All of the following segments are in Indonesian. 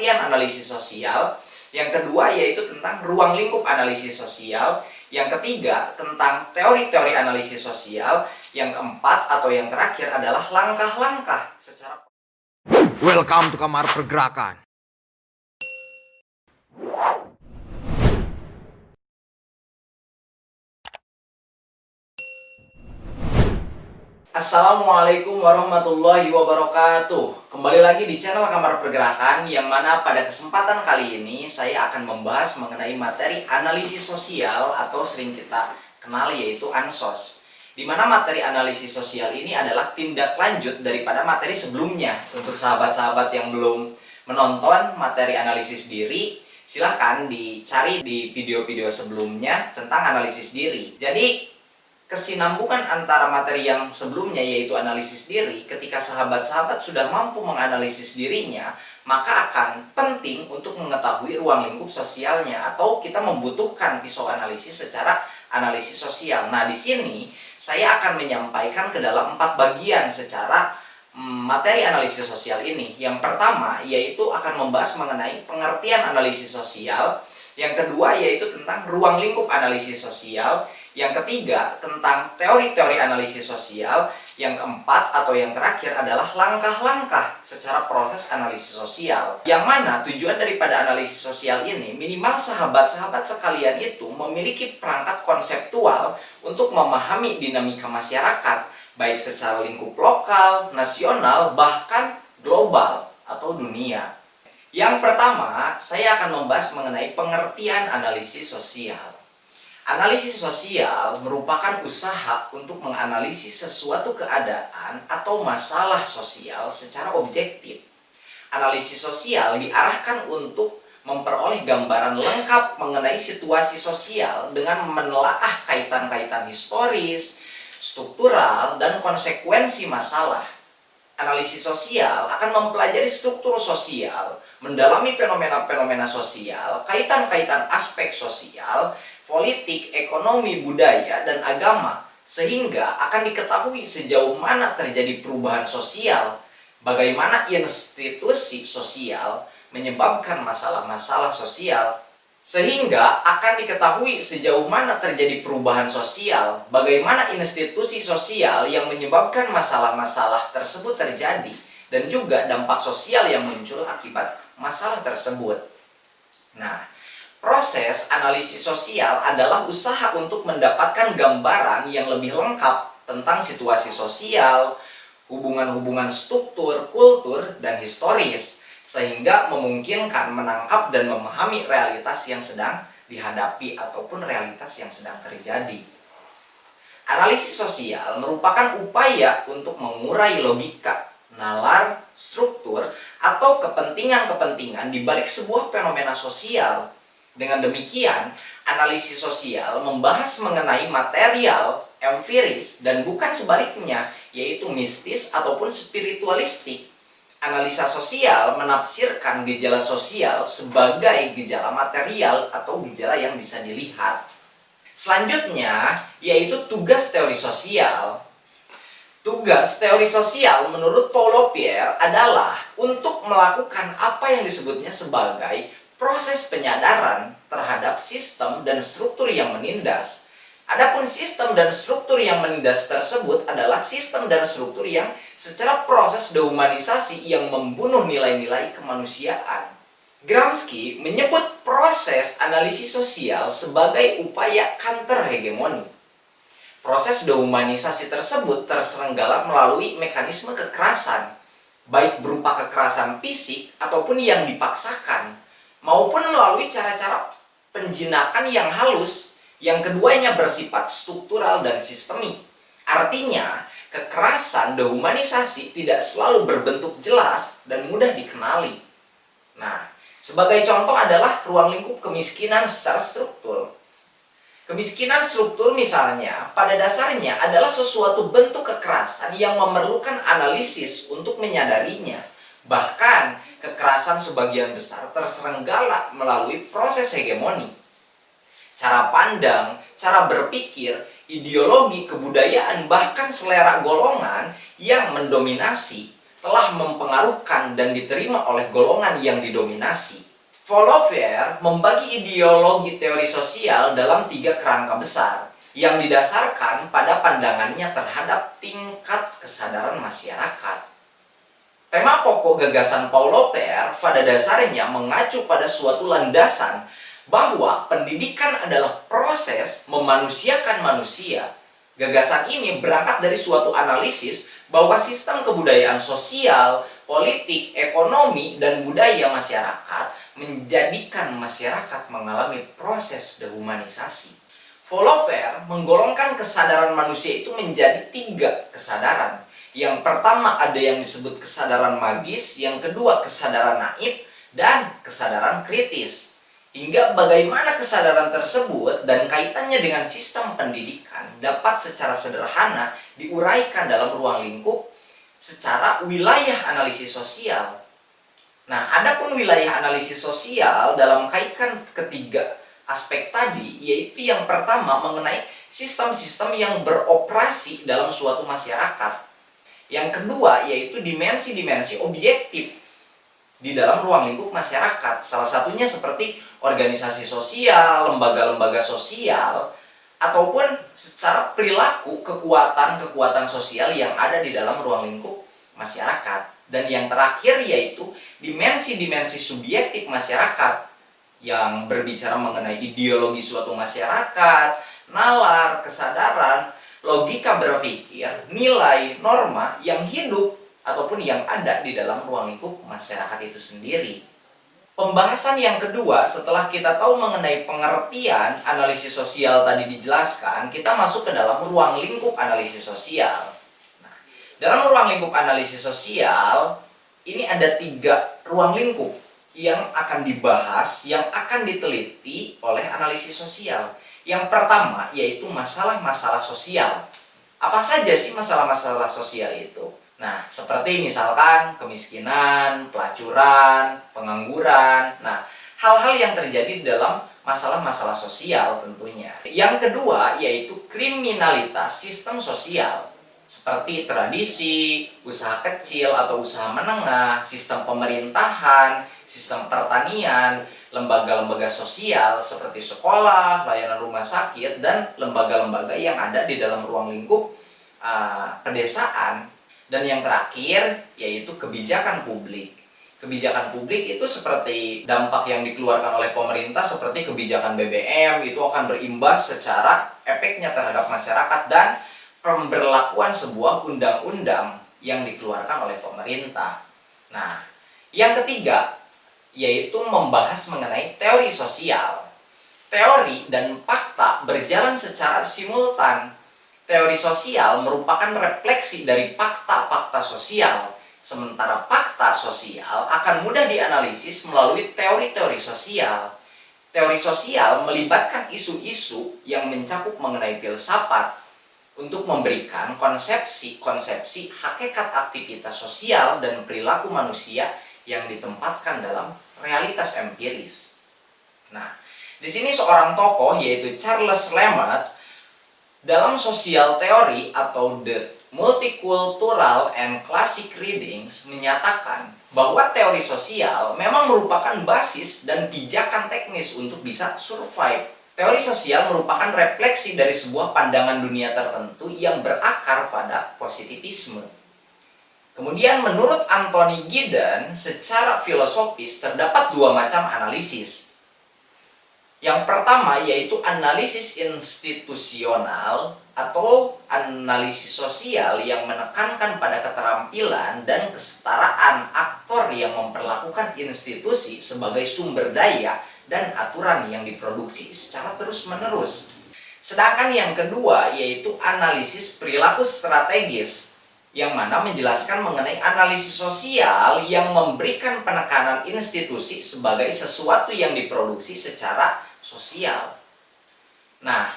pengertian analisis sosial. Yang kedua yaitu tentang ruang lingkup analisis sosial. Yang ketiga tentang teori-teori analisis sosial. Yang keempat atau yang terakhir adalah langkah-langkah secara... Welcome to Kamar Pergerakan. Assalamualaikum warahmatullahi wabarakatuh. Kembali lagi di channel Kamar Pergerakan, yang mana pada kesempatan kali ini saya akan membahas mengenai materi analisis sosial atau sering kita kenal yaitu Ansos. Di mana materi analisis sosial ini adalah tindak lanjut daripada materi sebelumnya. Untuk sahabat-sahabat yang belum menonton materi analisis diri, silahkan dicari di video-video sebelumnya tentang analisis diri. Jadi kesinambungan antara materi yang sebelumnya yaitu analisis diri, ketika sahabat-sahabat sudah mampu menganalisis dirinya, maka akan penting untuk mengetahui ruang lingkup sosialnya, atau kita membutuhkan pisau analisis secara analisis sosial. Nah, di sini saya akan menyampaikan ke dalam 4 bagian secara materi analisis sosial ini. Yang pertama yaitu akan membahas mengenai pengertian analisis sosial. Yang kedua yaitu tentang ruang lingkup analisis sosial. Yang ketiga tentang teori-teori analisis sosial. Yang keempat atau yang terakhir adalah langkah-langkah secara proses analisis sosial. Yang mana tujuan daripada analisis sosial ini minimal sahabat-sahabat sekalian itu memiliki perangkat konseptual untuk memahami dinamika masyarakat, baik secara lingkup lokal, nasional, bahkan global atau dunia. Yang pertama, saya akan membahas mengenai pengertian analisis sosial. Analisis sosial merupakan usaha untuk menganalisis sesuatu keadaan atau masalah sosial secara objektif. Analisis sosial diarahkan untuk memperoleh gambaran lengkap mengenai situasi sosial dengan menelaah kaitan-kaitan historis, struktural, dan konsekuensi masalah. Analisis sosial akan mempelajari struktur sosial, mendalami fenomena-fenomena sosial, kaitan-kaitan aspek sosial, politik, ekonomi, budaya, dan agama, sehingga akan diketahui sejauh mana terjadi perubahan sosial, bagaimana institusi sosial menyebabkan masalah-masalah sosial, sehingga akan diketahui sejauh mana terjadi perubahan sosial, bagaimana institusi sosial yang menyebabkan masalah-masalah tersebut terjadi, dan juga dampak sosial yang muncul akibat masalah tersebut. Nah, proses analisis sosial adalah usaha untuk mendapatkan gambaran yang lebih lengkap tentang situasi sosial, hubungan-hubungan struktur, kultur, dan historis, sehingga memungkinkan menangkap dan memahami realitas yang sedang dihadapi ataupun realitas yang sedang terjadi. Analisis sosial merupakan upaya untuk mengurai logika, nalar, struktur, atau kepentingan-kepentingan di balik sebuah fenomena sosial. Dengan demikian, analisis sosial membahas mengenai material, empiris, dan bukan sebaliknya, yaitu mistis ataupun spiritualistik. Analisa sosial menafsirkan gejala sosial sebagai gejala material atau gejala yang bisa dilihat. Selanjutnya, yaitu tugas teori sosial. Tugas teori sosial menurut Paulo Freire adalah untuk melakukan apa yang disebutnya sebagai proses penyadaran terhadap sistem dan struktur yang menindas. Adapun sistem dan struktur yang menindas tersebut adalah sistem dan struktur yang secara proses dehumanisasi yang membunuh nilai-nilai kemanusiaan. Gramsci menyebut proses analisis sosial sebagai upaya counter hegemoni. Proses dehumanisasi tersebut terselenggara melalui mekanisme kekerasan, baik berupa kekerasan fisik ataupun yang dipaksakan, maupun melalui cara-cara penjinakan yang halus, yang keduanya bersifat struktural dan sistemik. Artinya, kekerasan dehumanisasi tidak selalu berbentuk jelas dan mudah dikenali. Nah, sebagai contoh adalah ruang lingkup kemiskinan secara struktur. Kemiskinan struktur misalnya, pada dasarnya adalah sesuatu bentuk kekerasan yang memerlukan analisis untuk menyadarinya. Bahkan, kekerasan sebagian besar terselenggara melalui proses hegemoni. Cara pandang, cara berpikir, ideologi, kebudayaan, bahkan selera golongan yang mendominasi telah mempengaruhkan dan diterima oleh golongan yang didominasi. Fauverer membagi ideologi teori sosial dalam 3 kerangka besar yang didasarkan pada pandangannya terhadap tingkat kesadaran masyarakat. Tema pokok gagasan Fauverer pada dasarnya mengacu pada suatu landasan bahwa pendidikan adalah proses memanusiakan manusia. Gagasan ini berangkat dari suatu analisis bahwa sistem kebudayaan sosial, politik, ekonomi, dan budaya masyarakat menjadikan masyarakat mengalami proses dehumanisasi. Fauverer menggolongkan kesadaran manusia itu menjadi 3 kesadaran. Yang pertama ada yang disebut kesadaran magis, yang kedua kesadaran naif, dan kesadaran kritis. Hingga bagaimana kesadaran tersebut dan kaitannya dengan sistem pendidikan dapat secara sederhana diuraikan dalam ruang lingkup secara wilayah analisis sosial. Nah, adapun wilayah analisis sosial dalam kaitan ketiga aspek tadi, yaitu yang pertama mengenai sistem-sistem yang beroperasi dalam suatu masyarakat. Yang kedua yaitu dimensi-dimensi objektif di dalam ruang lingkup masyarakat. Salah satunya seperti organisasi sosial, lembaga-lembaga sosial, ataupun secara perilaku kekuatan-kekuatan sosial yang ada di dalam ruang lingkup masyarakat. Dan yang terakhir yaitu dimensi-dimensi subjektif masyarakat yang berbicara mengenai ideologi suatu masyarakat, nalar, kesadaran, logika berpikir, nilai, norma yang hidup ataupun yang ada di dalam ruang lingkup masyarakat itu sendiri. Pembahasan yang kedua, setelah kita tahu mengenai pengertian analisis sosial tadi dijelaskan, kita masuk ke dalam ruang lingkup analisis sosial. Nah, dalam ruang lingkup analisis sosial, ini ada 3 ruang lingkup yang akan dibahas, yang akan diteliti oleh analisis sosial. Yang pertama yaitu masalah-masalah sosial. Apa saja sih masalah-masalah sosial itu? Nah, seperti misalkan kemiskinan, pelacuran, pengangguran. Nah, hal-hal yang terjadi dalam masalah-masalah sosial tentunya. Yang kedua yaitu kriminalitas sistem sosial. Seperti tradisi, usaha kecil atau usaha menengah, sistem pemerintahan, sistem pertanian, lembaga-lembaga sosial seperti sekolah, layanan rumah sakit, dan lembaga-lembaga yang ada di dalam ruang lingkup pedesaan. Dan yang terakhir yaitu kebijakan publik. Kebijakan publik itu seperti dampak yang dikeluarkan oleh pemerintah seperti kebijakan BBM itu akan berimbas secara efeknya terhadap masyarakat dan pemberlakuan sebuah undang-undang yang dikeluarkan oleh pemerintah. Nah, yang ketiga yaitu membahas mengenai teori sosial. Teori dan fakta berjalan secara simultan. Teori sosial merupakan refleksi dari fakta-fakta sosial, sementara fakta sosial akan mudah dianalisis melalui teori-teori sosial. Teori sosial melibatkan isu-isu yang mencakup mengenai filsafat untuk memberikan konsepsi-konsepsi hakikat aktivitas sosial dan perilaku manusia yang ditempatkan dalam realitas empiris. Nah, di sini seorang tokoh yaitu Charles Lemaitre dalam sosial teori atau The Multicultural and Classic Readings menyatakan bahwa teori sosial memang merupakan basis dan pijakan teknis untuk bisa survive. Teori sosial merupakan refleksi dari sebuah pandangan dunia tertentu yang berakar pada positivisme. Kemudian menurut Anthony Giddens, secara filosofis terdapat 2 macam analisis. Yang pertama yaitu analisis institusional atau analisis sosial yang menekankan pada keterampilan dan kesetaraan aktor yang memperlakukan institusi sebagai sumber daya dan aturan yang diproduksi secara terus-menerus. Sedangkan yang kedua yaitu analisis perilaku strategis yang mana menjelaskan mengenai analisis sosial yang memberikan penekanan institusi sebagai sesuatu yang diproduksi secara sosial. Nah,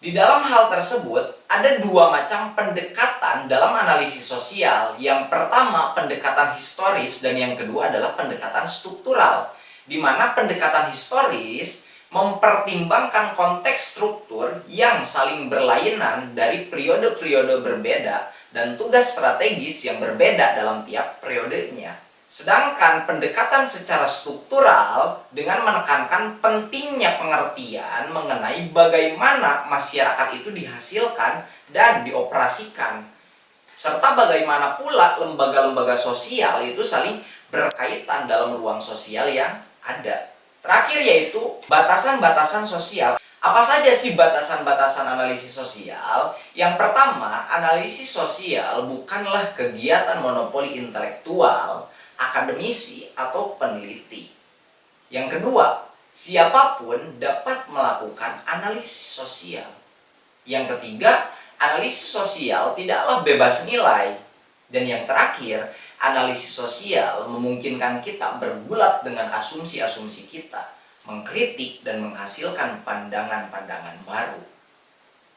di dalam hal tersebut ada 2 macam pendekatan dalam analisis sosial. Yang pertama pendekatan historis dan yang kedua adalah pendekatan struktural, di mana pendekatan historis mempertimbangkan konteks struktur yang saling berlainan dari periode-periode berbeda dan tugas strategis yang berbeda dalam tiap periodenya. Sedangkan pendekatan secara struktural dengan menekankan pentingnya pengertian mengenai bagaimana masyarakat itu dihasilkan dan dioperasikan, serta bagaimana pula lembaga-lembaga sosial itu saling berkaitan dalam ruang sosial yang ada. Terakhir yaitu batasan-batasan sosial. Apa saja sih batasan-batasan analisis sosial? Yang pertama, analisis sosial bukanlah kegiatan monopoli intelektual, akademisi, atau peneliti. Yang kedua, siapapun dapat melakukan analisis sosial. Yang ketiga, analisis sosial tidaklah bebas nilai. Dan yang terakhir, analisis sosial memungkinkan kita bergulat dengan asumsi-asumsi kita, mengkritik dan menghasilkan pandangan-pandangan baru.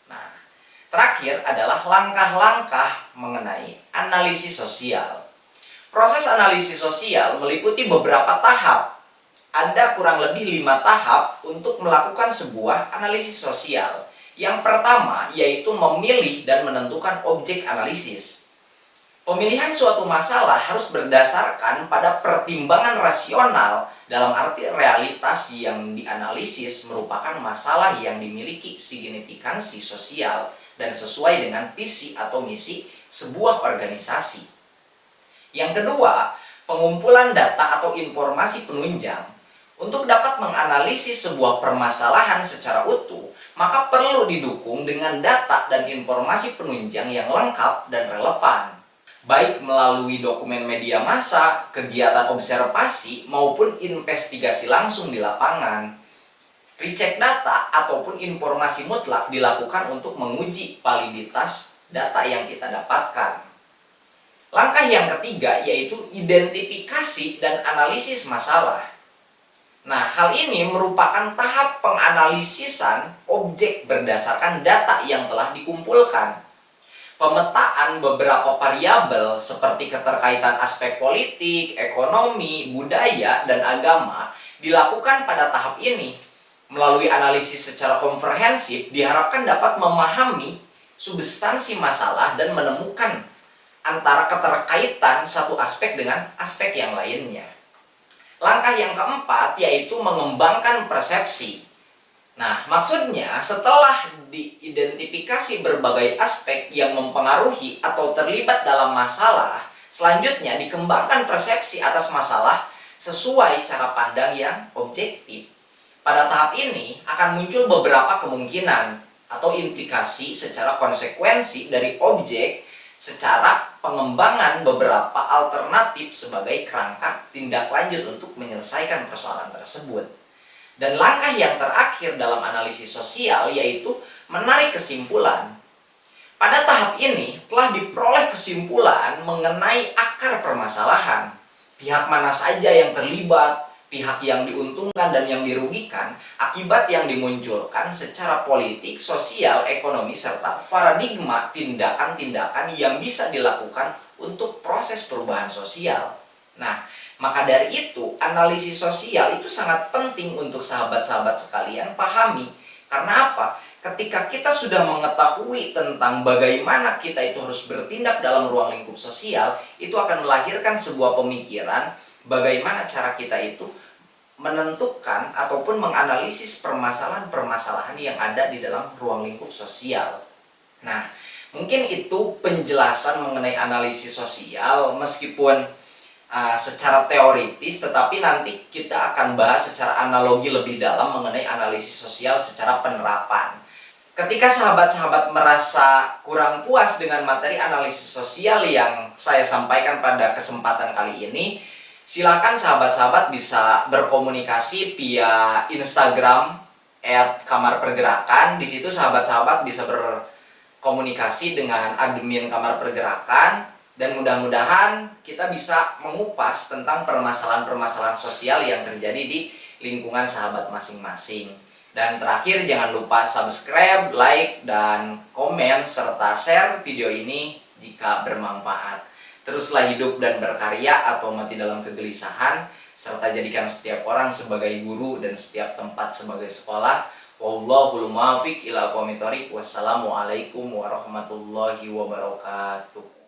Nah, terakhir adalah langkah-langkah mengenai analisis sosial. Proses analisis sosial meliputi beberapa tahap. Ada kurang lebih 5 tahap untuk melakukan sebuah analisis sosial. Yang pertama yaitu memilih dan menentukan objek analisis. Pemilihan suatu masalah harus berdasarkan pada pertimbangan rasional, dalam arti realitas yang dianalisis merupakan masalah yang dimiliki signifikansi sosial dan sesuai dengan visi atau misi sebuah organisasi. Yang kedua, pengumpulan data atau informasi penunjang. Untuk dapat menganalisis sebuah permasalahan secara utuh, maka perlu didukung dengan data dan informasi penunjang yang lengkap dan relevan, baik melalui dokumen media massa, kegiatan observasi, maupun investigasi langsung di lapangan. Recheck data ataupun informasi mutlak dilakukan untuk menguji validitas data yang kita dapatkan. Langkah yang ketiga yaitu identifikasi dan analisis masalah. Nah, hal ini merupakan tahap penganalisisan objek berdasarkan data yang telah dikumpulkan. Pemetaan beberapa variabel seperti keterkaitan aspek politik, ekonomi, budaya, dan agama dilakukan pada tahap ini. Melalui analisis secara komprehensif diharapkan dapat memahami substansi masalah dan menemukan antara keterkaitan satu aspek dengan aspek yang lainnya. Langkah yang keempat yaitu mengembangkan persepsi. Nah, maksudnya setelah diidentifikasi berbagai aspek yang mempengaruhi atau terlibat dalam masalah, selanjutnya dikembangkan persepsi atas masalah sesuai cara pandang yang objektif. Pada tahap ini akan muncul beberapa kemungkinan atau implikasi secara konsekuensi dari objek secara pengembangan beberapa alternatif sebagai kerangka tindak lanjut untuk menyelesaikan persoalan tersebut. Dan langkah yang terakhir dalam analisis sosial yaitu menarik kesimpulan. Pada tahap ini telah diperoleh kesimpulan mengenai akar permasalahan. Pihak mana saja yang terlibat, pihak yang diuntungkan dan yang dirugikan, akibat yang dimunculkan secara politik, sosial, ekonomi, serta paradigma tindakan-tindakan yang bisa dilakukan untuk proses perubahan sosial. Nah, maka dari itu, analisis sosial itu sangat penting untuk sahabat-sahabat sekalian pahami. Karena apa? Ketika kita sudah mengetahui tentang bagaimana kita itu harus bertindak dalam ruang lingkup sosial, itu akan melahirkan sebuah pemikiran bagaimana cara kita itu menentukan ataupun menganalisis permasalahan-permasalahan yang ada di dalam ruang lingkup sosial. Nah, mungkin itu penjelasan mengenai analisis sosial meskipun secara teoritis, tetapi nanti kita akan bahas secara analogi lebih dalam mengenai analisis sosial secara penerapan. Ketika sahabat-sahabat merasa kurang puas dengan materi analisis sosial yang saya sampaikan pada kesempatan kali ini, silakan sahabat-sahabat bisa berkomunikasi via Instagram @kamarpergerakan. Di situ sahabat-sahabat bisa berkomunikasi dengan admin Kamar Pergerakan. Dan mudah-mudahan kita bisa mengupas tentang permasalahan-permasalahan sosial yang terjadi di lingkungan sahabat masing-masing. Dan terakhir jangan lupa subscribe, like, dan komen, serta share video ini jika bermanfaat. Teruslah hidup dan berkarya atau mati dalam kegelisahan, serta jadikan setiap orang sebagai guru dan setiap tempat sebagai sekolah. Wallahul muwaffiq ila aqwamit thoriq. Wassalamualaikum warahmatullahi wabarakatuh.